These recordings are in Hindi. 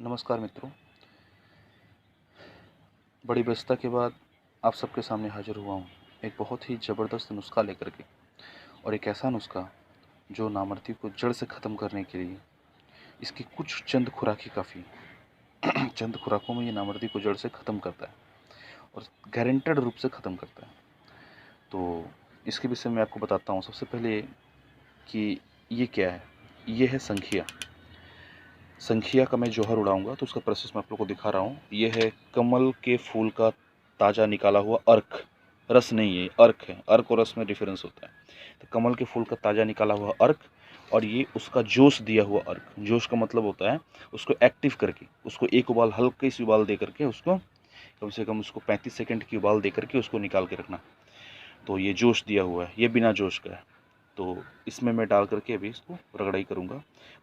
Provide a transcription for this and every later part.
नमस्कार मित्रों, बड़ी व्यस्तता के बाद आप सबके सामने हाजिर हुआ हूँ एक बहुत ही ज़बरदस्त नुस्खा लेकर के। और एक ऐसा नुस्खा जो नामर्दी को जड़ से ख़त्म करने के लिए इसकी कुछ चंद खुराक ही काफ़ी हैं। चंद खुराकों में ये नामर्दी को जड़ से ख़त्म करता है और गारंटेड रूप से ख़त्म करता है। तो इसके विषय में आपको बताता हूँ। सबसे पहले कि ये क्या है। ये है संखिया। संखिया का मैं जौहर उड़ाऊंगा तो उसका प्रोसेस मैं आप लोगों को दिखा रहा हूँ। ये है कमल के फूल का ताज़ा निकाला हुआ अर्क। रस नहीं है, अर्क है। अर्क और रस में डिफरेंस होता है। तो कमल के फूल का ताज़ा निकाला हुआ अर्क और ये उसका जोश दिया हुआ अर्क। जोश का मतलब होता है उसको एक्टिव करके, उसको एक उबाल, हल्की सी उबाल दे करके, उसको कम से कम उसको 35 सेकंड की उबाल दे करके उसको निकाल के रखना। तो ये जोश दिया हुआ है, ये बिना जोश का है। तो इसमें मैं डाल करके अभी इसको रगड़ाई करूँगा।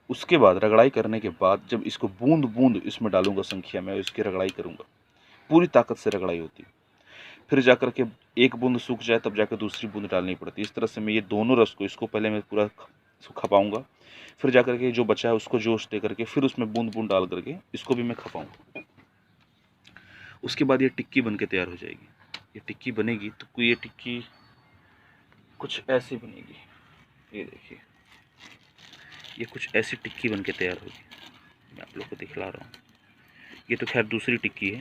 उसके बाद रगड़ाई करने के बाद जब इसको बूंद बूंद इसमें डालूंगा संखिया में, इसकी रगड़ाई करूँगा। पूरी ताकत से रगड़ाई होती है। फिर जाकर के एक बूंद सूख जाए तब जाकर दूसरी बूंद डालनी पड़ती है। इस तरह से मैं ये दोनों रस को, इसको पहले मैं पूरा खपाऊंगा, फिर जाकर के जो बचा है उसको जोश दे करके फिर उसमें बूंद बूंद डाल करके इसको भी मैं खपाऊंगा। उसके बाद ये टिक्की बन के तैयार हो जाएगी। ये टिक्की बनेगी तो ये टिक्की कुछ ऐसी बनेगी। ये देखिए, ये कुछ ऐसी टिक्की बन के तैयार होगी। मैं आप लोग को दिखला रहा हूँ। ये तो खैर दूसरी टिक्की है,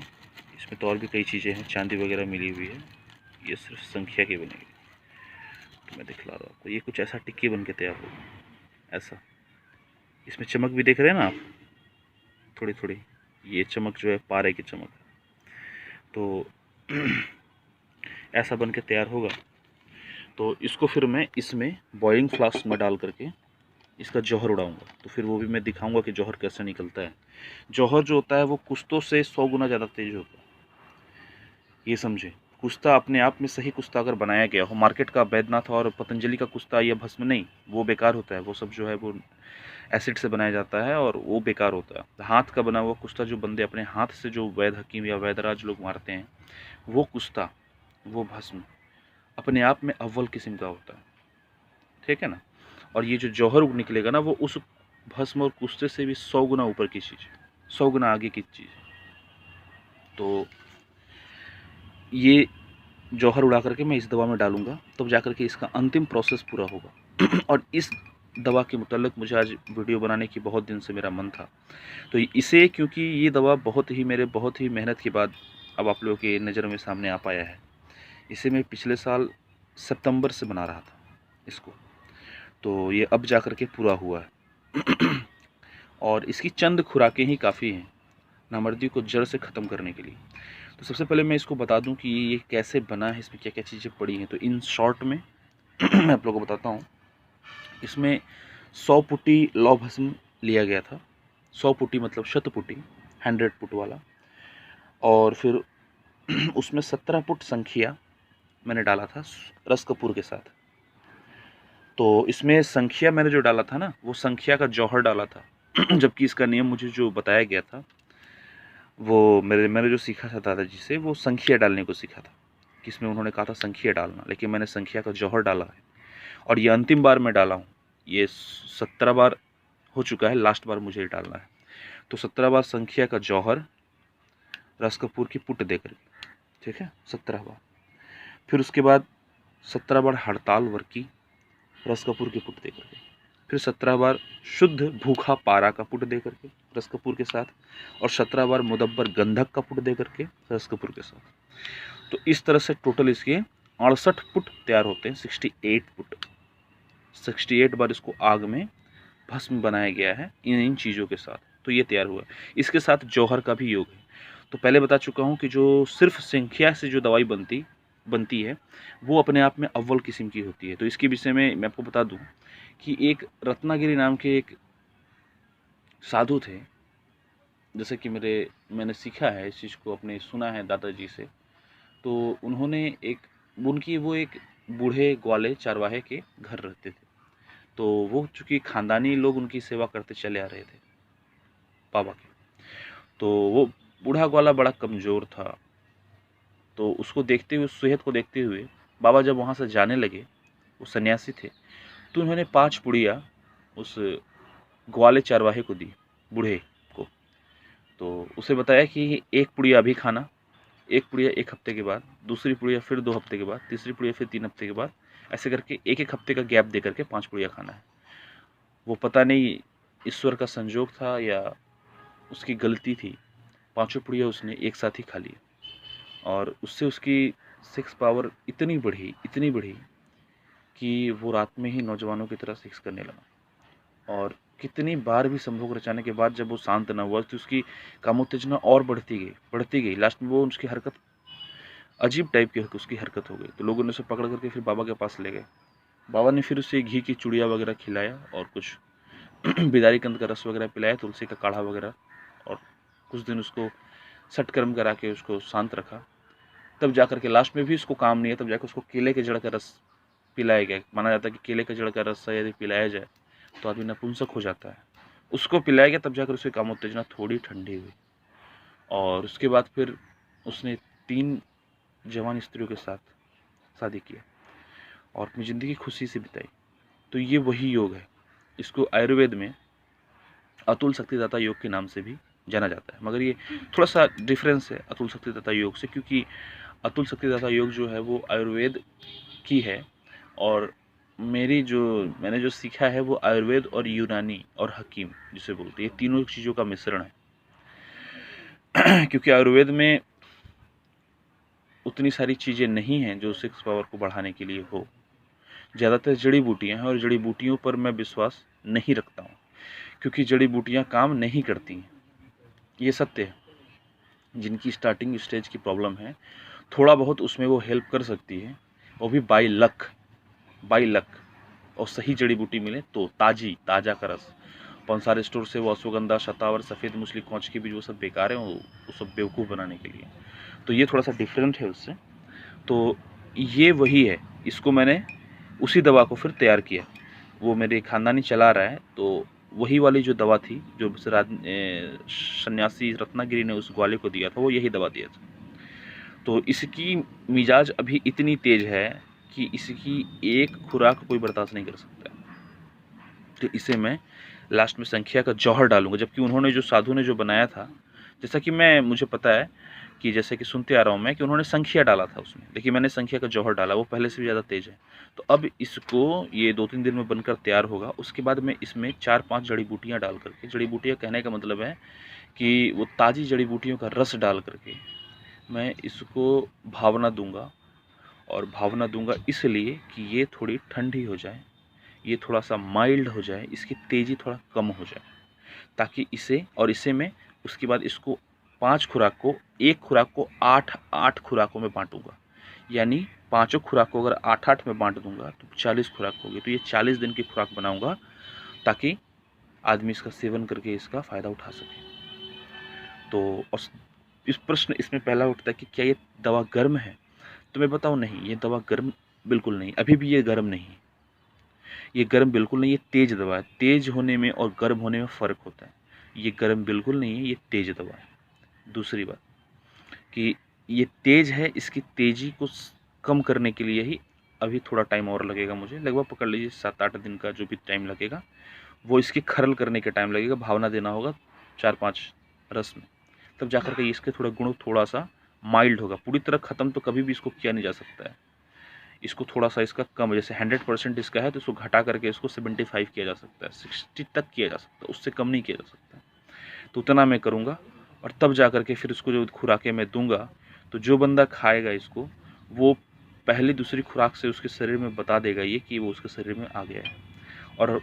इसमें तो और भी कई चीज़ें हैं, चांदी वगैरह मिली हुई है। ये सिर्फ संख्या की बनेगी। तो मैं दिखला रहा हूँ आपको, ये कुछ ऐसा टिक्की बन के तैयार होगी। ऐसा, इसमें चमक भी देख रहे हैं ना आप, थोड़ी थोड़ी ये चमक जो है पारे की चमक। तो ऐसा बन के तैयार होगा। तो इसको फिर मैं इसमें बॉइलिंग फ्लास्क में डाल करके इसका जौहर उड़ाऊंगा। तो फिर वो भी मैं दिखाऊंगा कि जौहर कैसे निकलता है। जौहर जो होता है वो कुश्तों से 100 गुना ज़्यादा तेज होता है, ये समझे। कुश्ता अपने आप में सही कुश्ता अगर बनाया गया हो, मार्केट का बैद्यनाथ और पतंजलि का कुश्ता या भस्म नहीं, वो बेकार होता है। वो सब जो है वो एसिड से बनाया जाता है और वो बेकार होता है। हाथ का बना हुआ कुश्ता जो बंदे अपने हाथ से, जो वैद हकीम या वैदराज लोग मारते हैं, वो कुश्ता, वो भस्म अपने आप में अव्वल किस्म का होता है। ठीक है ना। और ये जो जौहर निकलेगा ना, वो उस भस्म और कुश्ते से भी 100 गुना ऊपर की चीज़ है, 100 गुना आगे की चीज़ है। तो ये जौहर उड़ा करके मैं इस दवा में डालूंगा, तब जाकर के इसका अंतिम प्रोसेस पूरा होगा। और इस दवा के मुताल्लिक मुझे आज वीडियो बनाने की बहुत दिन से मेरा मन था। तो इसे, क्योंकि ये दवा बहुत ही मेहनत के बाद अब आप लोगों की नज़र में सामने आ पाया है। इसे मैं पिछले साल सितंबर से बना रहा था इसको, तो ये अब जा कर के पूरा हुआ है। और इसकी चंद खुराकें ही काफ़ी हैं नामर्दी को जड़ से ख़त्म करने के लिए। तो सबसे पहले मैं इसको बता दूं कि ये कैसे बना है, इसमें क्या क्या चीज़ें पड़ी हैं। तो इन शॉर्ट में मैं आप लोगों को बताता हूँ। इसमें 100 पुटी लौ भस्म लिया गया था। 100 पुटी मतलब शतपुटी, 100 पुट वाला। और फिर उसमें 17 पुट संखिया मैंने डाला था रस कपूर के साथ। तो इसमें संखिया मैंने जो डाला था ना, वो संखिया का जौहर डाला था। जबकि इसका नियम मुझे जो बताया गया था, वो मैंने जो सीखा था दादाजी से, वो संखिया डालने को सीखा था। किसमें उन्होंने कहा था संखिया डालना, लेकिन मैंने संखिया का जौहर डाला है। और ये अंतिम बार मैं डाला हूँ। ये 17 बार हो चुका है, लास्ट बार मुझे डालना है। तो 17 बार संखिया का जौहर रस कपूर की पुट देकर, ठीक है, 17 बार। फिर उसके बाद 17 बार हड़ताल वर्की रस कपूर की पुट देकर के। फिर 17 बार शुद्ध भूखा पारा का पुट दे करके रस कपूर के साथ। और 17 बार मुदब्बर गंधक का पुट दे करके रस कपूर के साथ। तो इस तरह से टोटल इसके 68 पुट तैयार होते हैं। 68 पुट, 68 बार इसको आग में भस्म बनाया गया है इन चीज़ों के साथ। तो ये तैयार हुआ। इसके साथ जौहर का भी योग है। तो पहले बता चुका हूँ कि जो सिर्फ संख्या से जो दवाई बनती है, वो अपने आप में अव्वल किस्म की होती है। तो इसके विषय में मैं आपको बता दूं कि एक रत्नागिरी नाम के एक साधु थे। जैसे कि मैंने सीखा है इस चीज़ को, अपने सुना है दादाजी से। तो उन्होंने वो एक बूढ़े ग्वाले चारवाहे के घर रहते थे। तो वो चूँकि ख़ानदानी लोग उनकी सेवा करते चले आ रहे थे बाबा के। तो वो बूढ़ा ग्वाला बड़ा कमज़ोर था। तो उसको देखते हुए, उस सेहत को देखते हुए बाबा जब वहाँ से जाने लगे, वो सन्यासी थे, तो उन्होंने 5 पुड़िया उस ग्वाले चरवाहे को दी, बूढ़े को। तो उसे बताया कि एक पुड़िया अभी खाना, एक पुड़िया 1 हफ्ते के बाद, दूसरी पुड़िया फिर 2 हफ्ते के बाद, तीसरी पुड़िया फिर 3 हफ्ते के बाद, ऐसे करके 1-1 हफ्ते का गैप दे करके 5 पुड़िया खाना है। वो पता नहीं ईश्वर का संजोग था या उसकी गलती थी, पाँचों पुड़िया उसने एक साथ ही खा ली और उससे उसकी सेक्स पावर इतनी बढ़ी कि वो रात में ही नौजवानों की तरह सेक्स करने लगा। और कितनी बार भी संभोग रचाने के बाद जब वो शांत ना हुआ तो उसकी कामोत्तेजना और बढ़ती गई। लास्ट में वो उसकी हरकत अजीब टाइप की उसकी हरकत हो गई। तो लोगों ने उसे पकड़ करके फिर बाबा के पास ले गए। बाबा ने फिर उसे घी की चूड़िया वगैरह खिलाया और कुछ बिदारी कंद का रस वगैरह पिलाया, तुलसी का काढ़ा वगैरह, और कुछ दिन उसको सटकर्म करा के उसको शांत रखा। तब जाकर के लास्ट में भी उसको काम नहीं है, तब जाकर उसको केले के जड़ का रस पिलाया गया। माना जाता है कि केले के जड़ का रस यदि पिलाया जाए तो आदमी नपुंसक हो जाता है। उसको पिलाया गया, तब जाकर उसकी कामोत्तेजना थोड़ी ठंडी हुई और उसके बाद फिर उसने 3 जवान स्त्रियों के साथ शादी किया और अपनी ज़िंदगी खुशी से बिताई। तो ये वही योग है। इसको आयुर्वेद में अतुल शक्तिदाता योग के नाम से भी जाना जाता है, मगर ये थोड़ा सा डिफरेंस है अतुल शक्तिदाता योग से, क्योंकि अतुल शक्तिदाता योग जो है वो आयुर्वेद की है और मैंने जो सीखा है वो आयुर्वेद और यूनानी और हकीम जिसे बोलते हैं, ये तीनों चीज़ों का मिश्रण है। क्योंकि आयुर्वेद में उतनी सारी चीज़ें नहीं हैं जो सेक्स पावर को बढ़ाने के लिए हो। ज़्यादातर जड़ी बूटियाँ हैं और जड़ी बूटियों पर मैं विश्वास नहीं रखता हूँ, क्योंकि जड़ी बूटियाँ काम नहीं करती हैं, ये सत्य है। जिनकी स्टार्टिंग स्टेज की प्रॉब्लम है, थोड़ा बहुत उसमें वो हेल्प कर सकती है, वो भी बाई लक और सही जड़ी बूटी मिले तो ताज़ा का रस। पंसार स्टोर से वो अश्वगंधा, शतावर, सफ़ेद मूसली, कौच के बीज वो सब बेकार हैं, वो सब बेवकूफ़ बनाने के लिए। तो ये थोड़ा सा डिफरेंट है उससे। तो ये वही है, इसको मैंने उसी दवा को फिर तैयार किया, वो मेरे खानदानी चला रहा है। तो वही वाली जो दवा थी जो सन्यासी रत्नागिरी ने उस ग्वाले को दिया था, वो यही दवा दिया था। तो इसकी मिजाज अभी इतनी तेज है कि इसकी एक खुराक कोई बर्दाश्त नहीं कर सकता। तो इसे मैं लास्ट में संख्या का जौहर डालूंगा, जबकि उन्होंने जो साधु ने जो बनाया था, जैसा कि मुझे पता है कि जैसे कि सुनते आ रहा हूँ मैं कि उन्होंने संख्या डाला था उसमें, लेकिन मैंने संख्या का जौहर डाला, वो पहले से भी ज़्यादा तेज है। तो अब इसको ये 2-3 दिन में बनकर तैयार होगा। उसके बाद मैं इसमें 4-5 जड़ी बूटियाँ डाल करके, जड़ी बूटियाँ कहने का मतलब है कि वो ताज़ी जड़ी बूटियों का रस डाल करके मैं इसको भावना दूंगा। और भावना दूंगा इसलिए कि ये थोड़ी ठंडी हो जाए, ये थोड़ा सा माइल्ड हो जाए, इसकी तेज़ी थोड़ा कम हो जाए, ताकि इसे मैं उसके बाद इसको 5 खुराक को, एक खुराक को 8-8 खुराकों में बांटूंगा। यानी पाँचों खुराक को अगर 8-8 में बांट दूंगा तो 40 खुराक होगी। तो ये 40 दिन की खुराक बनाऊंगा ताकि आदमी इसका सेवन करके इसका फ़ायदा उठा सके। तो इस प्रश्न इसमें पहला उठता है कि क्या ये दवा गर्म है? तो मैं बताऊँ, नहीं, ये दवा गर्म बिल्कुल नहीं, अभी भी ये गर्म नहीं है। ये गर्म बिल्कुल नहीं, ये तेज़ दवा है। तेज़ होने में और गर्म होने में फ़र्क होता है। ये गर्म बिल्कुल नहीं है, ये तेज़ दवा है। दूसरी बात कि ये तेज़ है, इसकी तेज़ी को कम करने के लिए ही अभी थोड़ा टाइम और लगेगा मुझे, लगभग पकड़ लीजिए 7-8 दिन का जो भी टाइम लगेगा, वो इसकी खरल करने के टाइम लगेगा। भावना देना होगा 4-5 रस में, तब जाकर के इसके थोड़ा गुण थोड़ा सा माइल्ड होगा। पूरी तरह ख़त्म तो कभी भी इसको किया नहीं जा सकता है। इसको थोड़ा सा इसका कम, जैसे 100% इसका है तो इसको घटा करके इसको 75 किया जा सकता है, 60 तक किया जा सकता है, उससे कम नहीं किया जा सकता। तो उतना मैं करूँगा और तब जा कर के फिर इसको जो खुराकें मैं दूंगा, तो जो बंदा खाएगा इसको, वो पहली दूसरी खुराक से उसके शरीर में बता देगा ये कि वो उसके शरीर में आ गया है। और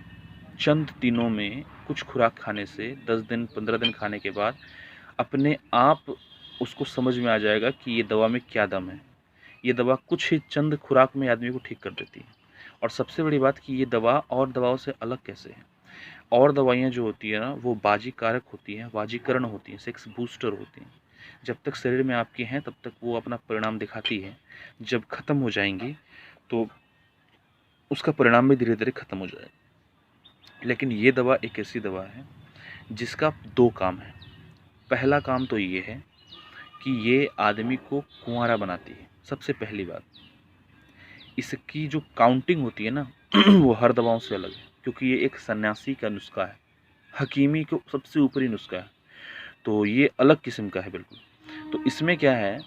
चंद दिनों में कुछ खुराक खाने से 10 दिन 15 दिन खाने के बाद अपने आप उसको समझ में आ जाएगा कि ये दवा में क्या दम है। ये दवा कुछ ही चंद खुराक में आदमी को ठीक कर देती है। और सबसे बड़ी बात कि ये दवा और दवाओं से अलग कैसे है। और दवाइयाँ जो होती है ना, वो बाजीकारक होती हैं, बाजीकरण होती हैं, सेक्स बूस्टर होती हैं। जब तक शरीर में आपके हैं तब तक वो अपना परिणाम दिखाती है। जब ख़त्म हो जाएंगी तो उसका परिणाम भी धीरे धीरे ख़त्म हो जाएगा। लेकिन ये दवा एक ऐसी दवा है जिसका 2 काम है। पहला काम तो ये है कि ये आदमी को कुंवारा बनाती है। सबसे पहली बात, इसकी जो काउंटिंग होती है ना वो हर दवाओं से अलग है, क्योंकि ये एक सन्यासी का नुस्खा है, हकीमी को सबसे ऊपरी नुस्खा है। तो ये अलग किस्म का है बिल्कुल। तो इसमें क्या है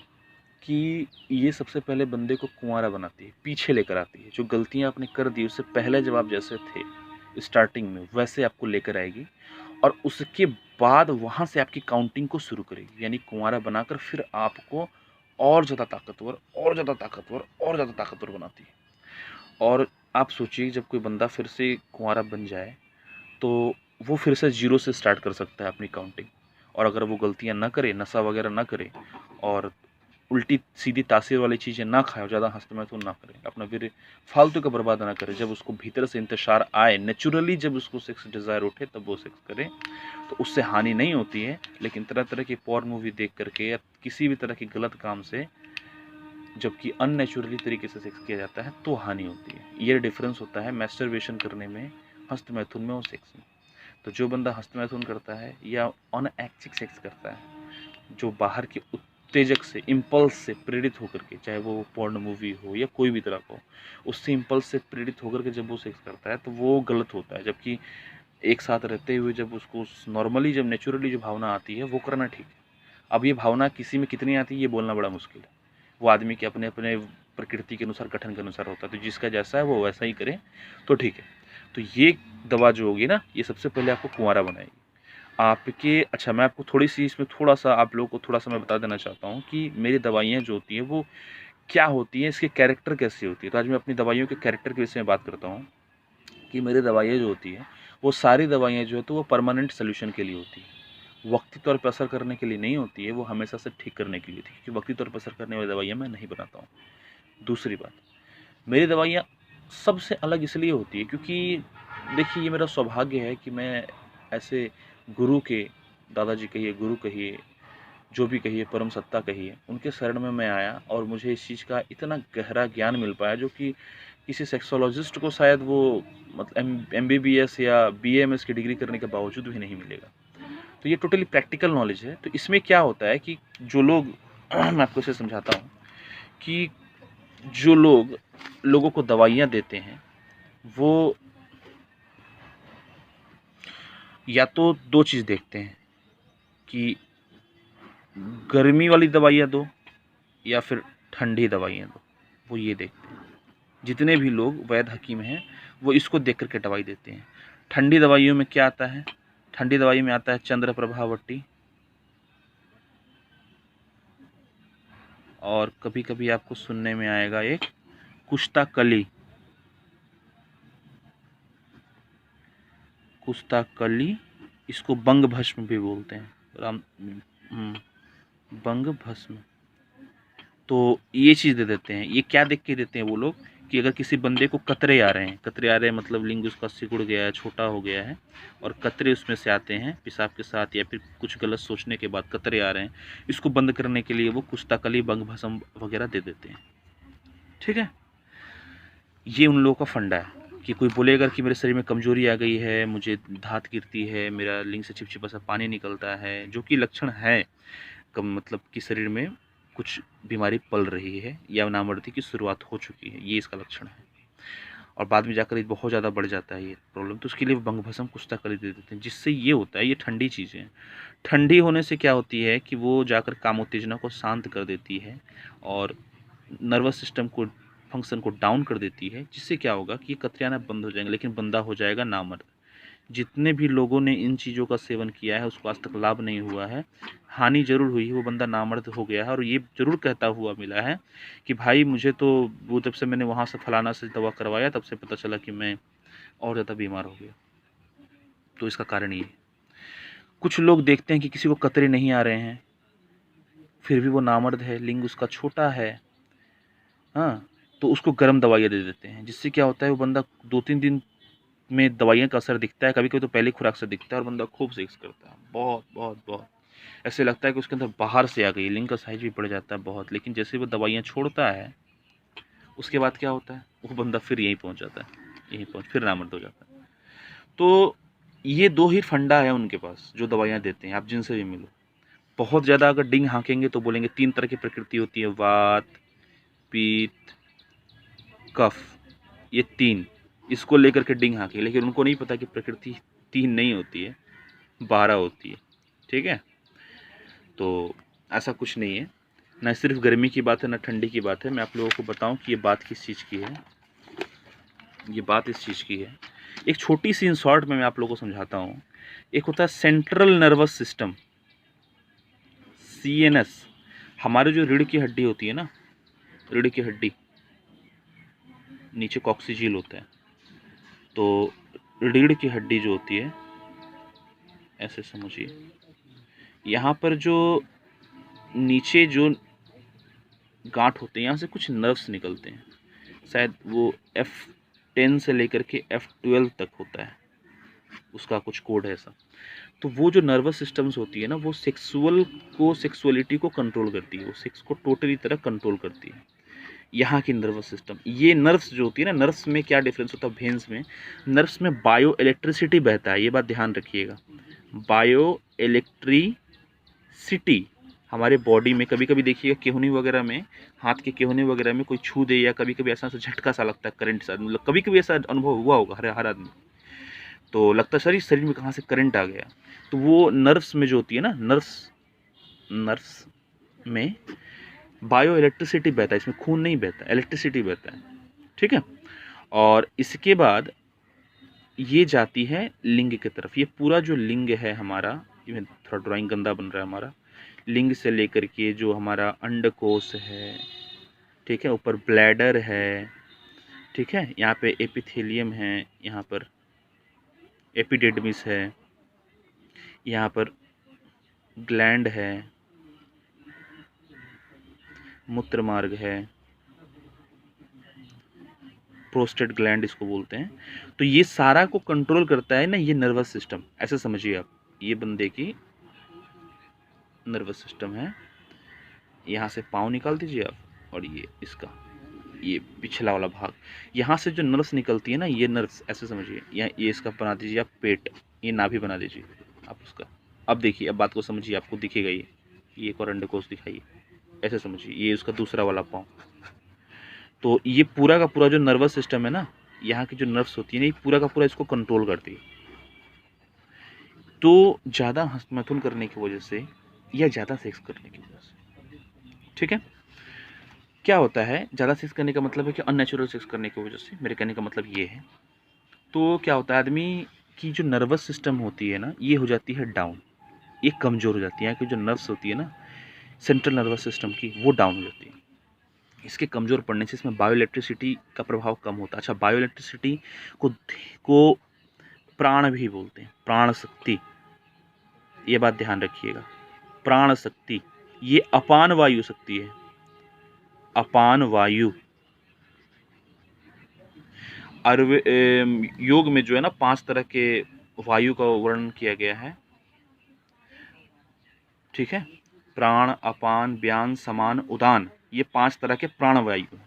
कि ये सबसे पहले बंदे को कुंवारा बनाती है, पीछे लेकर आती है। जो गलतियाँ आपने कर दी उससे पहले जब आप जैसे थे स्टार्टिंग में, वैसे आपको लेकर आएगी और उसके बाद वहाँ से आपकी काउंटिंग को शुरू करेगी। यानी कुंवारा बनाकर फिर आपको और ज़्यादा ताकतवर, और ज़्यादा ताकतवर, और ज़्यादा ताकतवर बनाती है। और आप सोचिए जब कोई बंदा फिर से कुंवारा बन जाए तो वो फिर से ज़ीरो से स्टार्ट कर सकता है अपनी काउंटिंग। और अगर वो गलतियाँ ना करे, नशा वगैरह ना करे और उल्टी सीधी तासीर वाली चीज़ें ना खाए और ज़्यादा हस्तमैथुन ना करे, अपना वीर्य फालतू का बर्बाद ना करे, जब उसको भीतर से इंतशार आए, नेचुरली जब उसको सेक्स डिज़ायर उठे तब वो सेक्स करे, तो उससे हानि नहीं होती है। लेकिन तरह तरह की पॉर्न मूवी देख करके या किसी भी तरह के गलत काम से जबकि अननेचुरली तरीके से सेक्स किया जाता है तो हानि होती है। ये डिफरेंस होता है मैस्टरबेशन करने में, हस्तमैथुन में और सेक्स में। तो जो बंदा हस्तमैथुन करता है या अनएच्छिक सेक्स करता है, जो बाहर के उत्तेजक से, इम्पल्स से प्रेरित होकर के, चाहे वो पॉर्न मूवी हो या कोई भी तरह का हो, उससे इम्पल्स से प्रेरित होकर के जब वो सेक्स करता है तो वो गलत होता है। जबकि एक साथ रहते हुए जब उसको नॉर्मली, जब नेचुरली जो भावना आती है वो करना ठीक है। अब ये भावना किसी में कितनी आती है ये बोलना बड़ा मुश्किल है। वो आदमी के अपने अपने प्रकृति के अनुसार, गठन के अनुसार होता है। तो जिसका जैसा है वो वैसा ही करे तो ठीक है। तो ये दवा जो होगी ना, ये सबसे पहले आपको कुंवारा बनाएगी आपके। अच्छा, मैं आपको थोड़ी सी इसमें थोड़ा सा आप लोगों को थोड़ा सा मैं बता देना चाहता हूँ कि मेरी दवाइयाँ जो होती हैं वो क्या होती हैं, इसके कैरेक्टर कैसी होती है। तो आज मैं अपनी दवाइयों के कैरेक्टर के विषय में बात करता हूँ कि मेरी दवाइयाँ जो होती हैं वो सारी दवाइयाँ जो है तो वो परमानेंट सोल्यूशन के लिए होती है, वक्ती तौर पर असर करने के लिए नहीं होती है। वो हमेशा से ठीक करने के लिए थी, क्योंकि वक्ती तौर पर असर करने वाली दवाइयाँ मैं नहीं बनाता हूँ। दूसरी बात, मेरी दवाइयाँ सबसे अलग इसलिए होती है क्योंकि देखिए ये मेरा सौभाग्य है कि मैं ऐसे गुरु के, दादाजी कहिए, गुरु कहिए, जो भी कहिए, परम सत्ता कहिए, उनके शरण में मैं आया और मुझे इस चीज़ का इतना गहरा ज्ञान मिल पाया जो कि किसी सेक्सोलॉजिस्ट को शायद वो मतलब MBBS या BAMS की डिग्री करने के बावजूद भी नहीं मिलेगा। तो ये टोटली प्रैक्टिकल नॉलेज है। तो इसमें क्या होता है कि जो लोग मैं आपको इसे समझाता हूँ कि जो लोग लोगों को दवाइयाँ देते हैं वो या तो दो चीज़ देखते हैं कि गर्मी वाली दवाइयाँ दो या फिर ठंडी दवाइयाँ दो, वो ये देखते हैं। जितने भी लोग वैद्य हकीम हैं वो इसको देख करके दवाई देते हैं। ठंडी दवाइयों में क्या आता है? ठंडी दवाई में आता है चंद्रप्रभावटी, और कभी कभी आपको सुनने में आएगा एक कुश्ताकली। कुश्ताकली, इसको बंग भस्म भी बोलते हैं। बंग भस्म। तो ये चीज़ दे देते हैं। ये क्या देख के देते हैं वो लोग कि अगर किसी बंदे को कतरे आ रहे हैं, कतरे आ रहे हैं मतलब लिंग उसका सिकुड़ गया है, छोटा हो गया है और कतरे उसमें से आते हैं पेशाब के साथ या फिर कुछ गलत सोचने के बाद कतरे आ रहे हैं, इसको बंद करने के लिए वो कुश्ताकली, बंग भस्म वगैरह दे देते हैं। ठीक है, ये उन लोगों का फंडा है कि कोई बोलेगा कि मेरे शरीर में कमजोरी आ गई है, मुझे धात गिरती है, मेरा लिंग से चिपचिपा सा पानी निकलता है, जो कि लक्षण है कम मतलब कि शरीर में कुछ बीमारी पल रही है या नामर्दी की शुरुआत हो चुकी है, ये इसका लक्षण है। और बाद में जाकर ये बहुत ज़्यादा बढ़ जाता है ये प्रॉब्लम, तो उसके लिए बंग भस्म कुश्ताकली दे देते हैं। जिससे ये होता है, ये ठंडी चीज़ें हैं। ठंडी होने से क्या होती है कि वो जाकर काम उत्तेजना को शांत कर देती है और नर्वस सिस्टम को, फंक्शन को डाउन कर देती है। जिससे क्या होगा कि ये कतरे आना बंद हो जाएंगे, लेकिन बंदा हो जाएगा नामर्द। जितने भी लोगों ने इन चीज़ों का सेवन किया है उसको आज तक लाभ नहीं हुआ है, हानि जरूर हुई है, वो बंदा नामर्द हो गया है और ये जरूर कहता हुआ मिला है कि भाई मुझे तो वो जब से मैंने वहाँ से फलाना से दवा करवाया तब से पता चला कि मैं और ज़्यादा बीमार हो गया। तो इसका कारण ये है। कुछ लोग देखते हैं कि किसी को कतरे नहीं आ रहे हैं फिर भी वो नामर्द है, लिंग उसका छोटा है, हाँ, तो उसको गर्म दवाइयाँ दे देते हैं। जिससे क्या होता है, वो बंदा 2-3 दिन में दवाइयाँ का असर दिखता है, कभी कभी तो पहली खुराक से दिखता है और बंदा खूब सेक्स करता है, बहुत बहुत बहुत। ऐसे लगता है कि उसके अंदर बाहर से आ गई, लिंग का साइज भी बढ़ जाता है बहुत। लेकिन जैसे वो दवाइयाँ छोड़ता है उसके बाद क्या होता है, वो बंदा फिर यहीं पहुंच जाता है, यहीं पहुंच फिर नामर्द हो जाता है। तो ये दो ही फंडा है उनके पास जो दवाइयाँ देते हैं, आप जिनसे भी मिलो। बहुत ज़्यादा अगर डिंग हाँकेंगे तो बोलेंगे 3 तरह की प्रकृति होती है, वात, पित्त, कफ, ये 3, इसको लेकर के डिंग हाँके। लेकिन उनको नहीं पता कि प्रकृति 3 नहीं होती है, 12 होती है। ठीक है, तो ऐसा कुछ नहीं है, ना सिर्फ गर्मी की बात है ना ठंडी की बात है। मैं आप लोगों को बताऊं कि ये बात किस चीज़ की है, ये बात इस चीज़ की है। एक छोटी सी इन शॉर्ट में मैं आप लोगों को समझाता हूँ। एक होता है सेंट्रल नर्वस सिस्टम, CNS। हमारे जो रीढ़ की हड्डी होती है ना, रीढ़ की हड्डी, नीचे कॉक्सिजिल होता है, तो रीढ़ की हड्डी जो होती है, ऐसे समझिए, यहाँ पर जो नीचे जो गांठ होते हैं, यहाँ से कुछ नर्व्स निकलते हैं, शायद वो F10 से लेकर के F12 तक होता है, उसका कुछ कोड है ऐसा। तो वो जो नर्वस सिस्टम्स होती है ना, वो सेक्सुअलिटी को कंट्रोल करती है, वो सेक्स को टोटली तरह कंट्रोल करती है। यहाँ की नर्वस सिस्टम, ये नर्व्स जो होती है ना, नर्व्स में क्या डिफरेंस होता है भेन्स में? नर्व्स में बायो इलेक्ट्रिसिटी बहता है, ये बात ध्यान रखिएगा। बायो इलेक्ट्रिसिटी हमारे बॉडी में, कभी कभी देखिएगा केहूनी वगैरह में, हाथ के केहूनी वगैरह में कोई छू दे, या कभी कभी ऐसा झटका सा लगता है करंट सा, मतलब कभी कभी ऐसा अनुभव हुआ होगा हर आदमी, तो लगता है शरीर में कहाँ से करंट आ गया। तो वो नर्व्स में जो होती है ना, नर्व्स में बायो इलेक्ट्रिसिटी बहता है, इसमें खून नहीं बहता, इलेक्ट्रिसिटी बहता है, ठीक है। और इसके बाद ये जाती है लिंग की तरफ। ये पूरा जो लिंग है हमारा, ये थोड़ा ड्राइंग गंदा बन रहा है हमारा, लिंग से लेकर के जो हमारा अंडकोश है, ठीक है, ऊपर ब्लैडर है, ठीक है, यहाँ पे एपिथेलियम है, यहाँ पर एपिडिडमिस है, यहाँ पर ग्लैंड है, मूत्र मार्ग है, प्रोस्टेट ग्लैंड इसको बोलते हैं। तो ये सारा को कंट्रोल करता है ना ये नर्वस सिस्टम, ऐसे समझिए आप। ये बंदे की नर्वस सिस्टम है, यहाँ से पाँव निकाल दीजिए आप, और ये इसका, ये पिछला वाला भाग, यहाँ से जो नर्व्स निकलती है ना, ये नर्व्स ऐसे समझिए, यहाँ ये इसका बना दीजिए आप पेट, ये नाभि बना दीजिए आप उसका। अब देखिए, अब बात को समझिए, आपको दिखेगा ये एक और अंडकोश दिखाइए, ऐसे समझिए, ये उसका दूसरा वाला पाँव। तो ये पूरा का पूरा जो नर्वस सिस्टम है ना, यहाँ की जो नर्व्स होती है ना, ये पूरा का पूरा इसको कंट्रोल करती है। तो ज़्यादा हस्तमैथुन करने की वजह से, या ज़्यादा सेक्स करने की वजह से, ठीक है, क्या होता है, ज़्यादा सेक्स करने का मतलब है कि अननेचुरल सेक्स करने की वजह से, मेरे कहने का मतलब ये है। तो क्या होता है, आदमी की जो नर्वस सिस्टम होती है ना, ये हो जाती है डाउन, ये कमज़ोर हो जाती है। यहाँ की जो नर्व्स होती है ना, सेंट्रल नर्वस सिस्टम की, वो डाउन हो जाती है। इसके कमज़ोर पड़ने से इसमें बायो इलेक्ट्रिसिटी का प्रभाव कम होता है। अच्छा, बायो इलेक्ट्रिसिटी को प्राण भी बोलते हैं, प्राण शक्ति, ये बात ध्यान रखिएगा। प्राण शक्ति, ये अपान वायु शक्ति है, अपान वायु। योग में जो है ना, 5 तरह के वायु का वर्णन किया गया है, ठीक है, प्राण, अपान, व्यान, समान, उदान, ये 5 तरह के प्राण वायु।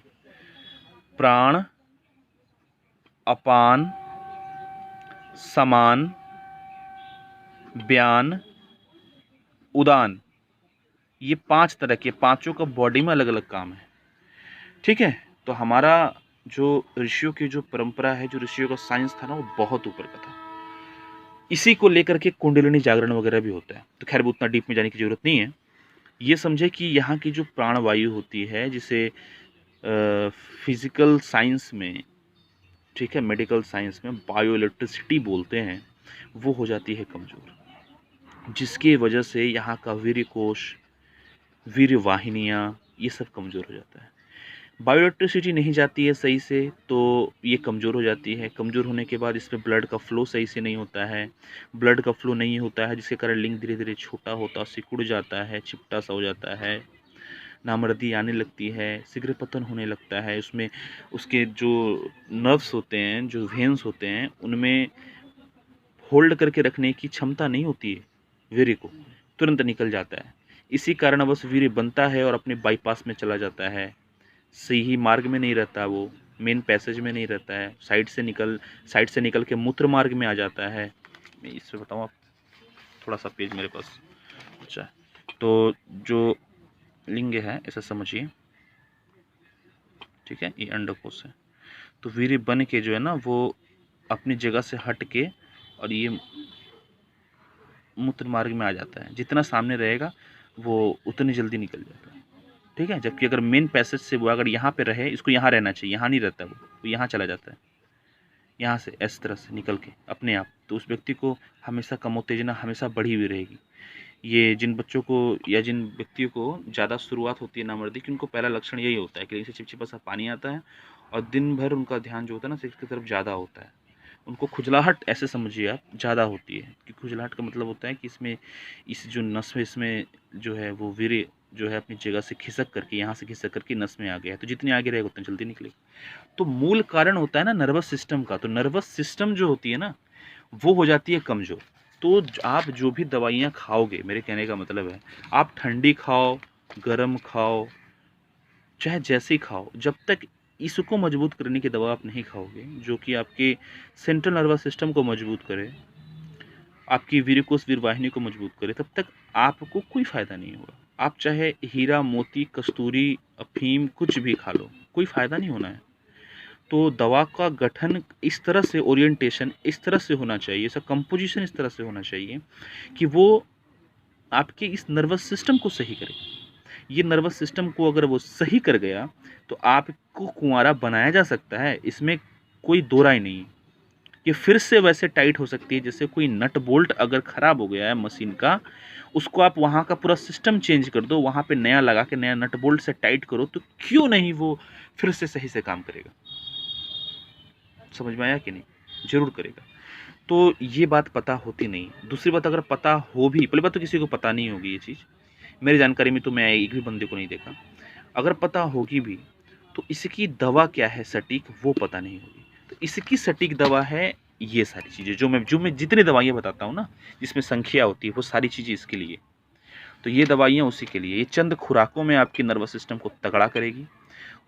प्राण, अपान, समान, व्यान, उदान, ये 5 तरह के, पांचों का बॉडी में अलग अलग काम है, ठीक है। तो हमारा जो ऋषियों की जो परंपरा है, जो ऋषियों का साइंस था ना, वो बहुत ऊपर का था। इसी को लेकर के कुंडलिनी जागरण वगैरह भी होता है। तो खैर, उतना डीप में जाने की जरूरत नहीं है। ये समझे कि यहाँ की जो प्राणवायु होती है, जिसे फिजिकल साइंस में, ठीक है, मेडिकल साइंस में बायो इलेक्ट्रिसिटी बोलते हैं, वो हो जाती है कमज़ोर, जिसकी वजह से यहाँ का वीर्य कोश, वीर्य वाहिनियाँ, ये सब कमज़ोर हो जाता है। बायो इलेक्ट्रिसिटी नहीं जाती है सही से, तो ये कमज़ोर हो जाती है। कमज़ोर होने के बाद इसमें ब्लड का फ्लो सही से नहीं होता है, ब्लड का फ्लो नहीं होता है, जिसके कारण लिंग धीरे धीरे छोटा होता, सिकुड़ जाता है, चिपटा सा हो जाता है, नामर्दी आने लगती है, शीघ्र पतन होने लगता है। उसमें उसके जो नर्व्स होते हैं, जो वेन्स होते हैं, उनमें होल्ड करके रखने की क्षमता नहीं होती है, वीर्य को तुरंत निकल जाता है। इसी कारण बस वीर्य बनता है और अपने बाईपास में चला जाता है, सही मार्ग में नहीं रहता, वो मेन पैसेज में नहीं रहता है, साइड से निकल के मूत्र मार्ग में आ जाता है। मैं इससे बताऊँ, आप थोड़ा सा पेज मेरे पास, अच्छा, तो जो लिंग है ऐसा समझिए, ठीक है, ये अंडकोश है। तो वीर्य बन के जो है ना, वो अपनी जगह से हट के और ये मूत्र मार्ग में आ जाता है। जितना सामने रहेगा वो उतनी जल्दी निकल जाता है, ठीक है। जबकि अगर मेन पैसेज से वो अगर यहाँ पे रहे, इसको यहाँ रहना चाहिए, यहाँ नहीं रहता वो यहाँ चला जाता है, यहाँ से इस तरह से निकल के अपने आप, तो उस व्यक्ति को हमेशा कामोत्तेजना हमेशा बढ़ी हुई रहेगी। ये जिन बच्चों को या जिन व्यक्तियों को ज़्यादा शुरुआत होती है नामर्दी की, उनको पहला लक्षण यही होता है कि लिंग से चिपचिपा सा पानी आता है और दिन भर उनका ध्यान जो होता है ना सेक्स की तरफ ज़्यादा होता है। उनको खुजलाहट ऐसे समझिए आप ज़्यादा होती है, कि खुजलाहट का मतलब होता है कि इसमें इस जो नस में इसमें जो है वो वीर्य जो है अपनी जगह से खिसक करके, यहाँ से खिसक करके नस में आ गया है, तो जितनी आगे रहेगा उतनी जल्दी निकलेगी। तो मूल कारण होता है ना नर्वस सिस्टम का, तो नर्वस सिस्टम जो होती है ना वो हो जाती है कमज़ोर। तो आप जो भी दवाइयाँ खाओगे, मेरे कहने का मतलब है आप ठंडी खाओ, गर्म खाओ, चाहे जैसे ही खाओ, जब तक इसको मजबूत करने की दवा आप नहीं खाओगे जो कि आपके सेंट्रल नर्वस सिस्टम को मजबूत करे, आपकी वीरिकोस वीरवाहिनी को मजबूत करे, तब तक आपको कोई फ़ायदा नहीं होगा। आप चाहे हीरा मोती कस्तूरी अफीम कुछ भी खा लो, कोई फ़ायदा नहीं होना है। तो दवा का गठन इस तरह से, ओरिएंटेशन इस तरह से होना चाहिए, इसका कंपोजिशन इस तरह से होना चाहिए कि वो आपके इस नर्वस सिस्टम को सही करे। ये नर्वस सिस्टम को अगर वो सही कर गया तो आपको कुंवारा बनाया जा सकता है, इसमें कोई दो राय नहीं है। ये फिर से वैसे टाइट हो सकती है जैसे कोई नट बोल्ट अगर ख़राब हो गया है मशीन का, उसको आप वहाँ का पूरा सिस्टम चेंज कर दो, वहाँ पे नया लगा के नया नट बोल्ट से टाइट करो, तो क्यों नहीं वो फिर से सही से काम करेगा। समझ में आया कि नहीं? ज़रूर करेगा। तो ये बात पता होती नहीं। दूसरी बात, अगर पता हो भी, पहली बात तो किसी को पता नहीं होगी ये चीज़, मेरी जानकारी में तो मैं एक भी बंदे को नहीं देखा। अगर पता होगी भी तो इसकी दवा क्या है सटीक वो पता नहीं होगी। तो इसकी सटीक दवा है ये सारी चीज़ें जो मैं जितनी दवाइयाँ बताता हूँ ना, जिसमें संख्या होती है, वो सारी चीज़ें इसके लिए। तो ये दवाइयाँ उसी के लिए, ये चंद खुराकों में आपकी नर्वस सिस्टम को तगड़ा करेगी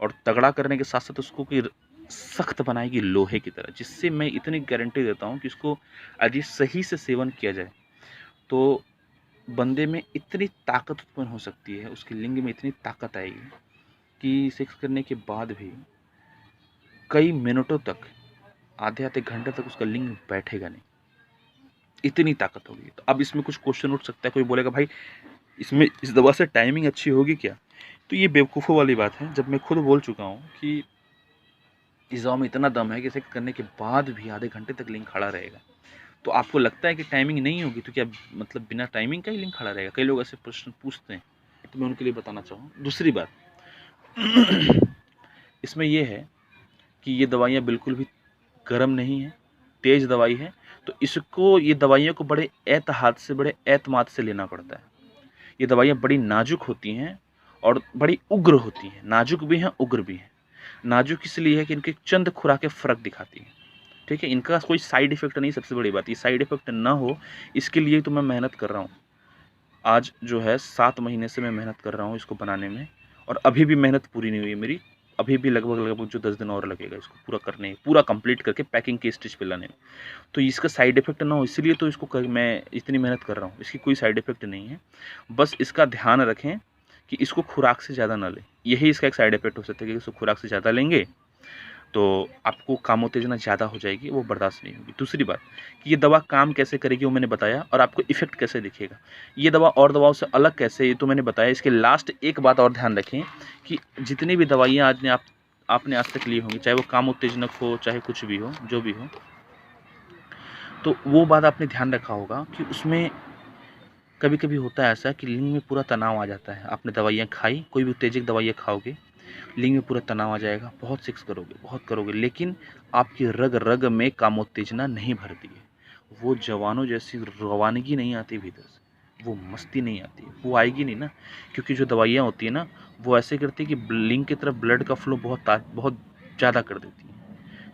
और तगड़ा करने के साथ साथ उसको कि सख्त बनाएगी लोहे की तरह, जिससे मैं इतनी गारंटी देता हूँ कि इसको यदि सही से सेवन किया जाए तो बंदे में इतनी ताकत उत्पन्न हो सकती है, उसके लिंग में इतनी ताकत आएगी कि सेक्स करने के बाद भी कई मिनटों तक, आधे-आधे घंटे तक उसका लिंग बैठेगा नहीं, इतनी ताकत होगी। तो अब इसमें कुछ क्वेश्चन उठ सकता है, कोई बोलेगा भाई इसमें इस दवा से टाइमिंग अच्छी होगी क्या? तो ये बेवकूफ़ों वाली बात है, जब मैं खुद बोल चुका हूँ कि इस दवा में इतना दम है कि सेक्स करने के बाद भी आधे घंटे तक लिंग खड़ा रहेगा। तो आपको लगता है कि टाइमिंग नहीं होगी, तो क्या मतलब बिना टाइमिंग का ही लिंग खड़ा रहेगा? कई लोग ऐसे प्रश्न पूछते हैं, तो मैं उनके लिए बताना चाहूँ। दूसरी बात इसमें ये है कि ये दवाइयाँ बिल्कुल भी गर्म नहीं है, तेज़ दवाई है, तो इसको, ये दवाइयों को बड़े एहतियात से, बड़े एतमाद से लेना पड़ता है। ये दवाइयाँ बड़ी नाजुक होती हैं और बड़ी उग्र होती हैं, नाजुक भी हैं, उग्र भी हैं। नाजुक इसलिए है कि इनकी चंद खुराकें फ़र्क दिखाती हैं, ठीक है? इनका कोई साइड इफ़ेक्ट नहीं, सबसे बड़ी बात, ये साइड इफ़ेक्ट ना हो इसके लिए तो मैं मेहनत कर रहा हूँ। आज जो है 7 महीने से मैं मेहनत कर रहा हूँ इसको बनाने में, और अभी भी मेहनत पूरी नहीं हुई है मेरी। अभी भी लगभग जो 10 दिन और लगेगा इसको पूरा कंप्लीट करके पैकिंग के स्टेज पे लाने में। तो इसका साइड इफ़ेक्ट ना हो इसलिए तो इसको मैं इतनी मेहनत कर रहा हूँ। इसकी कोई साइड इफ़ेक्ट नहीं है। बस इसका ध्यान रखें कि इसको खुराक से ज़्यादा ना लें। यही इसका एक साइड इफ़ेक्ट हो सकता है कि इसको खुराक से ज़्यादा लेंगे तो आपको कामोत्तेजना ज़्यादा हो जाएगी, वो बर्दाश्त नहीं होगी। दूसरी बात कि ये दवा काम कैसे करेगी वो मैंने बताया, और आपको इफ़ेक्ट कैसे दिखेगा। ये दवा और दवाओं से अलग कैसे, ये तो मैंने बताया। इसके लास्ट एक बात और ध्यान रखें कि जितनी भी दवाइयाँ आपने आज तक ली होंगी, चाहे वो काम उत्तेजनक हो, चाहे कुछ भी हो, जो भी हो, तो वो बात आपने ध्यान रखा होगा कि उसमें कभी-कभी होता है ऐसा कि लिंग में पूरा तनाव आ जाता है। आपने दवाइयाँ खाई, कोई भी उत्तेजक दवाइयाँ खाओगे, लिंग में पूरा तनाव आ जाएगा, बहुत सेक्स करोगे, बहुत करोगे, लेकिन आपकी रग-रग में कामोत्तेजना नहीं भरती है। वो जवानों जैसी रवानगी नहीं आती भीतर से, वो मस्ती नहीं आती, वो आएगी नहीं ना, क्योंकि जो दवाइयाँ होती हैं ना, वो ऐसे करती है कि लिंग की तरफ ब्लड का फ्लो बहुत ज़्यादा कर देती है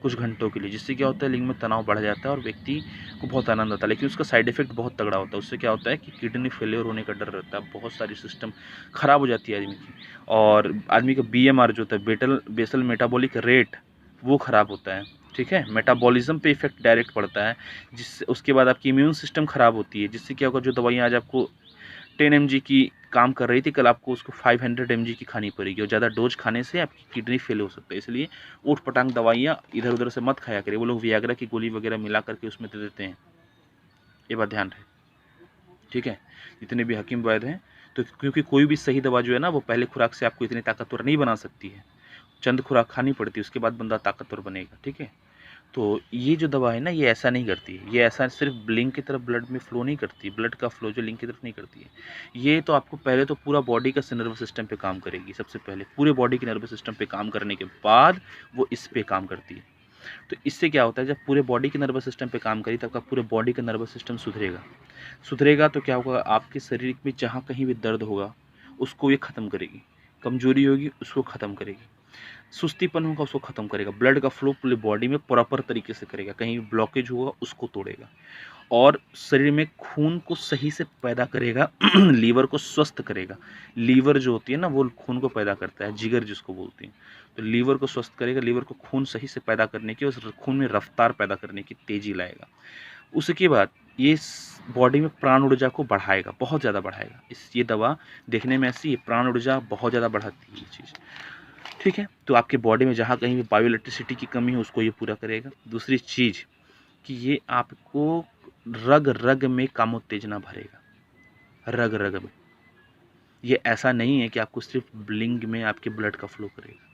कुछ घंटों के लिए, जिससे क्या होता है लिंग में तनाव बढ़ जाता है और व्यक्ति को बहुत आनंद आता है। लेकिन उसका साइड इफ़ेक्ट बहुत तगड़ा होता है। उससे क्या होता है कि किडनी फेलियर होने का डर रहता है, बहुत सारी सिस्टम ख़राब हो जाती है आदमी की, और आदमी का बीएमआर जो होता है, बेसल मेटाबॉलिक रेट, वो ख़राब होता है, ठीक है? मेटाबॉलिज़्म पे इफ़ेक्ट डायरेक्ट पड़ता है, जिससे उसके बाद आपकी इम्यून सिस्टम ख़राब होती है, जिससे क्या होगा, जो दवाइयाँ आज आपको 10 mg की काम कर रही थी, कल आपको उसको 500 mg की खानी पड़ेगी, और ज़्यादा डोज खाने से आपकी किडनी फेल हो सकता है। इसलिए ऊट-पटांग दवाइयाँ इधर-उधर से मत खाया करें। वो लोग वियाग्रा की गोली वगैरह मिला करके उसमें दे देते हैं, ये बात ध्यान रहे, ठीक है? जितने भी हकीम वैद्य हैं, तो क्योंकि कोई भी सही दवा जो है ना वो पहले खुराक से आपको इतनी ताकतवर नहीं बना सकती है, चंद खुराक खानी पड़ती है, उसके बाद बंदा ताकतवर बनेगा, ठीक है। तो ये जो दवा है ना ये ऐसा नहीं करती है, ये ऐसा सिर्फ लिंग की तरफ ब्लड में फ्लो नहीं करती, ब्लड का फ्लो जो लिंग की तरफ नहीं करती है। ये तो आपको पहले तो पूरा बॉडी का नर्वस सिस्टम पे काम करेगी, सबसे पहले पूरे बॉडी के नर्वस सिस्टम पे काम करने के बाद वो इस पे काम करती है। तो इससे क्या होता है, जब पूरे बॉडी के नर्वस सिस्टम पे काम करी तब आपका पूरे बॉडी का नर्वस सिस्टम सुधरेगा तो क्या होगा, आपके शरीर में जहाँ कहीं भी दर्द होगा उसको ये ख़त्म करेगी, कमजोरी होगी उसको ख़त्म करेगी, सुस्तीपन होगा उसको ख़त्म करेगा, ब्लड का फ्लो पूरी बॉडी में प्रॉपर तरीके से करेगा, कहीं भी ब्लॉकेज होगा उसको तोड़ेगा और शरीर में खून को सही से पैदा करेगा लीवर को स्वस्थ करेगा। लीवर जो होती है ना वो खून को पैदा करता है, जिगर जिसको बोलते हैं। तो लीवर को स्वस्थ करेगा, लीवर को खून सही से पैदा करने की, उस खून में रफ्तार पैदा करने की तेजी लाएगा। उसके बाद ये बॉडी में प्राण ऊर्जा को बढ़ाएगा, बहुत ज़्यादा बढ़ाएगा। ये दवा देखने में ऐसी, ये प्राण ऊर्जा बहुत ज़्यादा बढ़ाती है ये चीज़, ठीक है। तो आपके बॉडी में जहाँ कहीं भी बायो इलेक्ट्रिसिटी की कमी है उसको ये पूरा करेगा। दूसरी चीज़ कि ये आपको रग रग में कामोत्तेजना भरेगा, रग रग में। ये ऐसा नहीं है कि आपको सिर्फ लिंग में आपके ब्लड का फ्लो करेगा,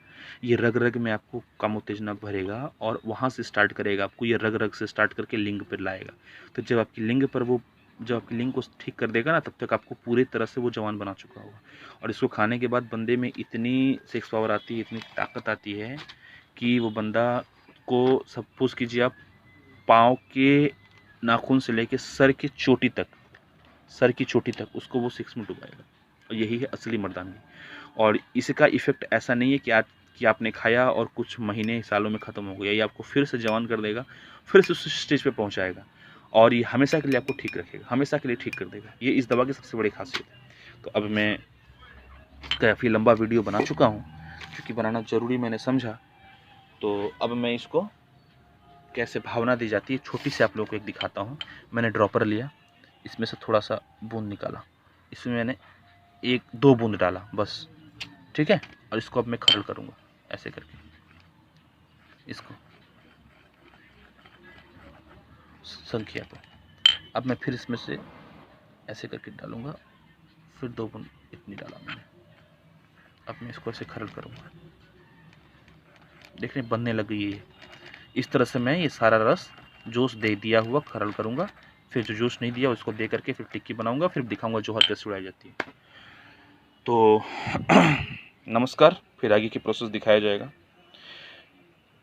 ये रग रग में आपको कामोत्तेजना भरेगा और वहाँ से स्टार्ट करेगा, आपको ये रग रग से स्टार्ट करके लिंग पर लाएगा। तो जब आपकी लिंग पर वो, जब आपकी लिंग को ठीक कर देगा ना, तब तक आपको पूरी तरह से वो जवान बना चुका होगा। और इसको खाने के बाद बंदे में इतनी सेक्स पावर आती है, इतनी ताकत आती है कि वो बंदा को, सपोज कीजिए आप पाँव के नाखून से लेके सर की चोटी तक उसको वो सेक्स में डुबाएगा। और यही है असली मर्दानगी। और इसका इफेक्ट ऐसा नहीं है कि आपने खाया और कुछ महीने सालों में ख़त्म हो गया, ये आपको फिर से जवान कर देगा, फिर से उस स्टेज पे पहुंचाएगा और ये हमेशा के लिए आपको ठीक रखेगा, हमेशा के लिए ठीक कर देगा। ये इस दवा की सबसे बड़ी खासियत है। तो अब मैं काफ़ी लंबा वीडियो बना चुका हूँ, क्योंकि बनाना ज़रूरी मैंने समझा। तो अब मैं इसको कैसे भावना दी जाती है छोटी सी आप लोगों को एक दिखाता हूँ। मैंने ड्रॉपर लिया, इसमें से थोड़ा सा बूंद निकाला, इसमें मैंने 1-2 बूंद डाला बस, ठीक है। और इसको अब मैं खरल करूँगा ऐसे करके, इसको संख्या को। अब मैं फिर इसमें से ऐसे करके डालूँगा, फिर 2 बूंद इतनी डाला मैंने। अब मैं इसको ऐसे खरल करूँगा, देखने बनने लग गई है। इस तरह से मैं ये सारा रस जूस दे दिया हुआ खरल करूँगा, फिर जो जूस नहीं दिया उसको दे करके फिर टिक्की बनाऊँगा, फिर दिखाऊँगा जौहर कैसे उड़ाई जाती है। तो नमस्कार, फिर आगे की प्रोसेस दिखाया जाएगा।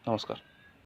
नमस्कार।